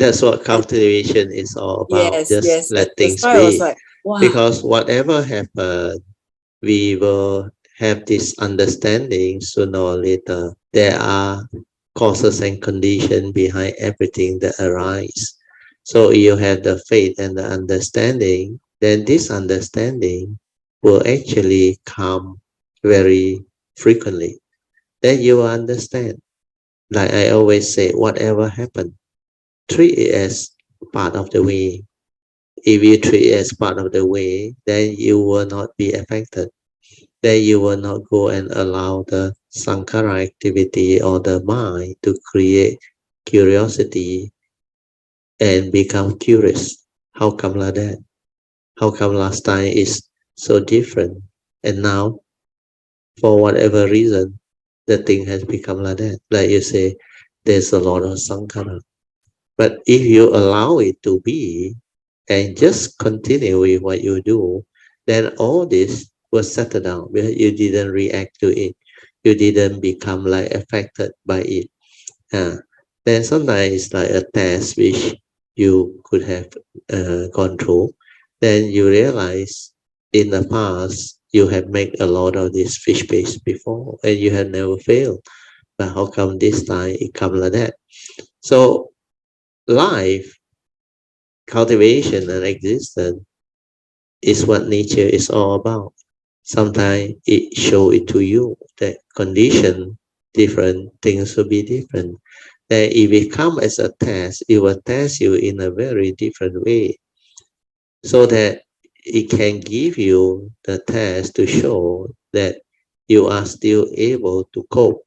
That's what cultivation is all about. Yes, Just yes. let That's things why I was be. like, wow. Because whatever happens, we will have this understanding sooner or later. There are causes and conditions behind everything that arise. So you have the faith and the understanding, then this understanding will actually come very frequently. Then you will understand. Like I always say, whatever happened, treat it as part of the way. If you treat it as part of the way, then you will not be affected. Then you will not go and allow the sankhara activity or the mind to create curiosity and become curious. How come like that? How come last time is so different? And now, for whatever reason, the thing has become like that. Like you say, there's a lot of sankhara. But if you allow it to be and just continue with what you do, then all this will settle down because you didn't react to it. You didn't become like affected by it. Uh, then sometimes it's like a test which you could have gone through. Then you realize in the past you have made a lot of this fish paste before and you have never failed. But how come this time it comes like that? So life, cultivation and existence is what nature is all about. Sometimes it show it to you that condition different, things will be different. And if it come as a test, it will test you in a very different way so that it can give you the test to show that you are still able to cope.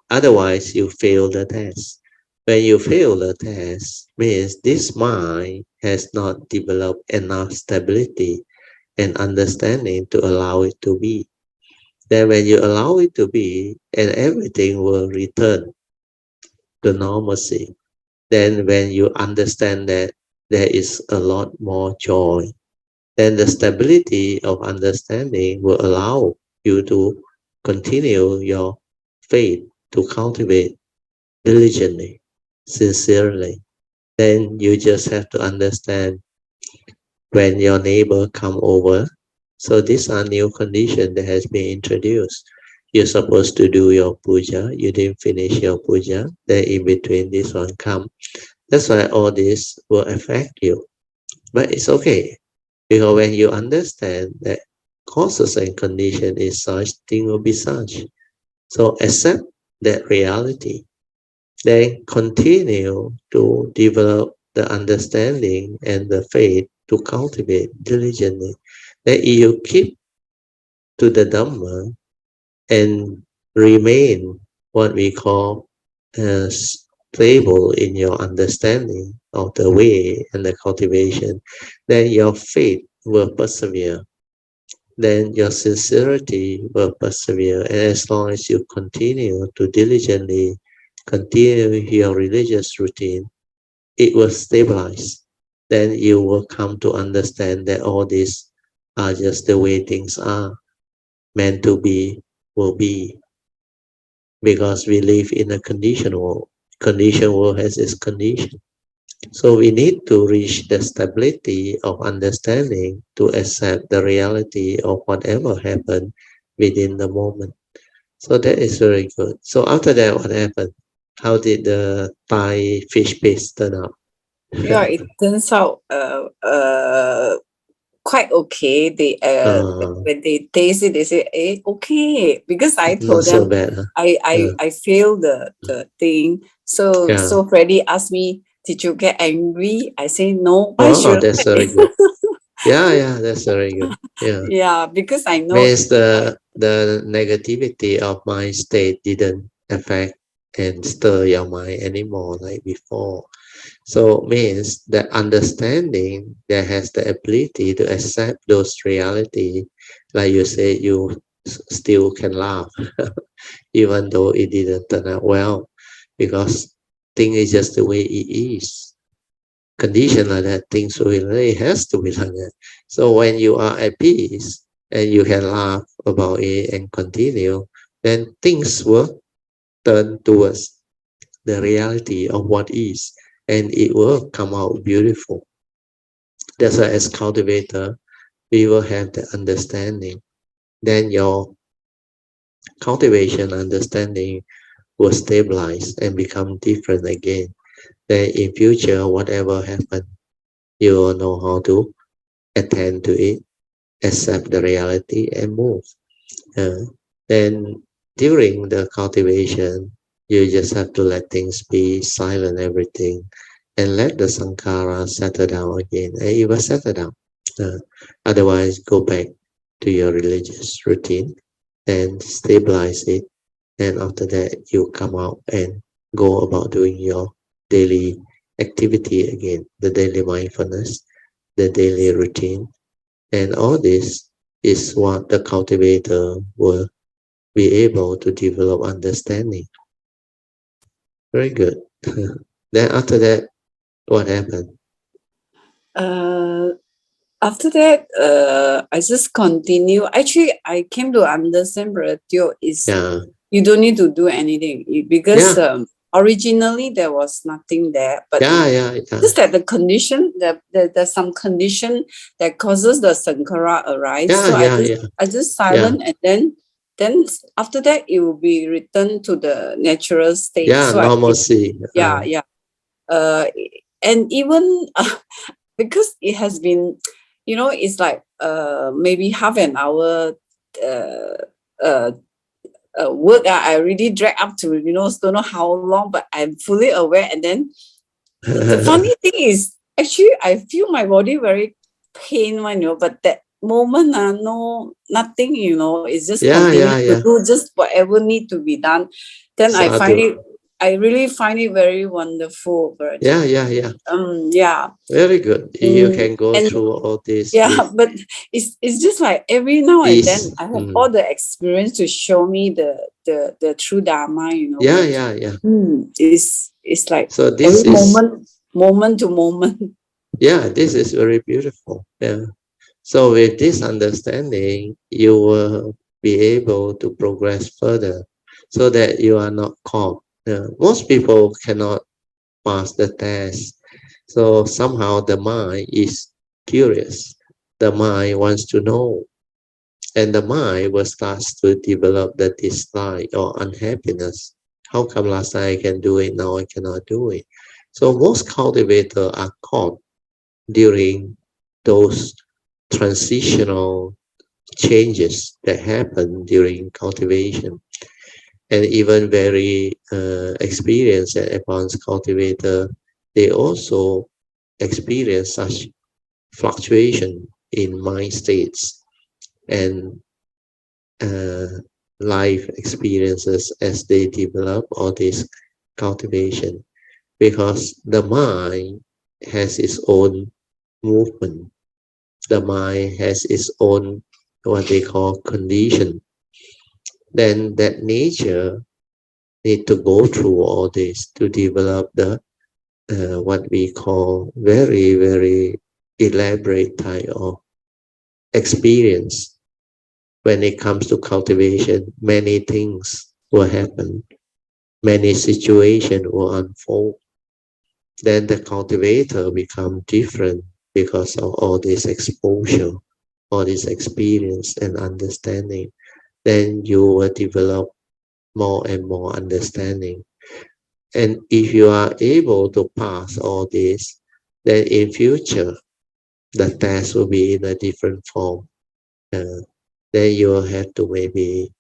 Otherwise, you fail the test. When you fail the test, means this mind has not developed enough stability and understanding to allow it to be. Then when you allow it to be, and everything will return to normalcy. Then when you understand that there is a lot more joy, then the stability of understanding will allow you to continue your faith to cultivate diligently, sincerely. Then you just have to understand when your neighbor come over. So these are new conditions that has been introduced. You're supposed to do your puja, you didn't finish your puja, then in between this one come. That's why all this will affect you. But it's okay. Because when you understand that causes and condition is such, thing will be such. So accept that reality. Then continue to develop the understanding and the faith to cultivate diligently. Then if you keep to the Dhamma and remain what we call stable in your understanding of the way and the cultivation, then your faith will persevere. Then your sincerity will persevere. And as long as you continue to diligently continue your religious routine, it will stabilize. Then you will come to understand that all these are just the way things are meant to be, will be, because we live in a conditioned world. Conditioned world has its condition. So we need to reach the stability of understanding to accept the reality of whatever happened within the moment. So that is very good. So after that, what happened? How did the Thai fish paste turn out? Yeah, it turns out quite okay. They uh, when they taste it, they say, okay. Because I Not told so them bad. Huh? I failed the thing. So Yeah. so Freddie asked me, did you get angry? I say no. Why Wow, should that's I? very good. Yeah, yeah, that's very good. Yeah. Yeah, because I know. Means the negativity of my state didn't affect and stir your mind anymore like before. So means the understanding that has the ability to accept those reality, like you say, you still can laugh even though it didn't turn out well, because thing is just the way it is. Condition like that, things will really has to be like that. So when you are at peace and you can laugh about it and continue, then things will turn towards the reality of what is. and it will come out beautiful. That's why as cultivator, we will have the understanding. Then your cultivation understanding will stabilize and become different again. Then in future, whatever happen, you will know how to attend to it, accept the reality, and move. Uh, then during the cultivation, you just have to let things be, silent everything, and let the sankhara settle down again. And it will settle down. Uh, Otherwise, go back to your religious routine and stabilize it. And after that, you come out and go about doing your daily activity again, the daily mindfulness, the daily routine. And all this is what the cultivator will be able to develop understanding. Very good. Then after that, what happened? Uh, After that, I just continue. Actually, I came to understand, Brother Teo, is Yeah, you don't need to do anything because yeah, originally there was nothing there, but yeah. just that the condition, there's some condition that causes the sankara arise. So Yeah. I just Yeah, silent, and then after that it will be returned to the natural state. yeah, So normalcy. yeah. Uh, and even because it has been, it's like maybe half an hour uh, uh, work. I really drag up to don't know how long, but I'm fully aware. And then the funny thing is, actually, I feel my body very pain one, but that moment, no, nothing, it's just continue to Yeah. do just whatever need to be done. Then Sadhu. I really find it very wonderful, Virgin. Yeah. Yeah. Very good. You can go And through all this yeah, with but it's just like every now and then ease. I have all the experience to show me the true dharma, Virgin. Yeah. It's like So every this is, moment to moment. yeah, this is very beautiful. Yeah. So with this understanding, you will be able to progress further so that you are not caught. Most people cannot pass the test. So somehow the mind is curious. The mind wants to know. And the mind will start to develop the dislike or unhappiness. How come last time I can do it, now I cannot do it? So most cultivators are caught during those transitional changes that happen during cultivation. And even very experienced and advanced cultivator, they also experience such fluctuation in mind states and uh, life experiences as they develop all this cultivation, because the mind has its own movement. The mind has its own what they call condition. Then that nature need to go through all this to develop the what we call very elaborate type of experience. When it comes to cultivation, many things will happen, many situations will unfold. Then the cultivator become different because of all this exposure, all this experience and understanding. Then you will develop more and more understanding. And if you are able to pass all this, then in future, the test will be in a different form. Uh, then you will have to maybe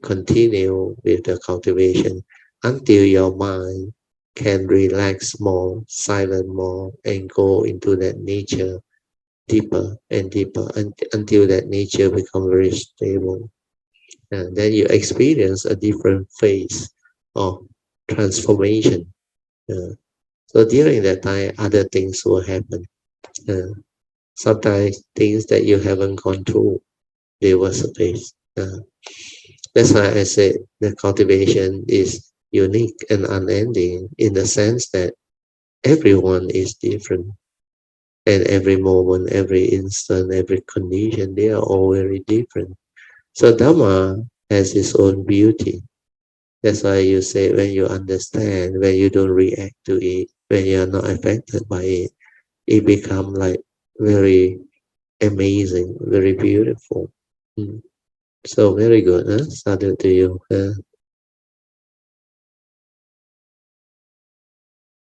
continue with the cultivation until your mind can relax more, silent more, and go into that nature deeper and deeper until that nature becomes very stable. And then you experience a different phase of transformation. Uh, so during that time, other things will happen. Uh, Sometimes things that you haven't gone through, they will surface. That's why I said the cultivation is unique and unending in the sense that everyone is different. And every moment, every instant, every condition, they are all very different. So Dhamma has its own beauty. That's why you say when you understand, when you don't react to it, when you're not affected by it, it become like very amazing, very beautiful. Mm. So very good, huh? Sadhu to you.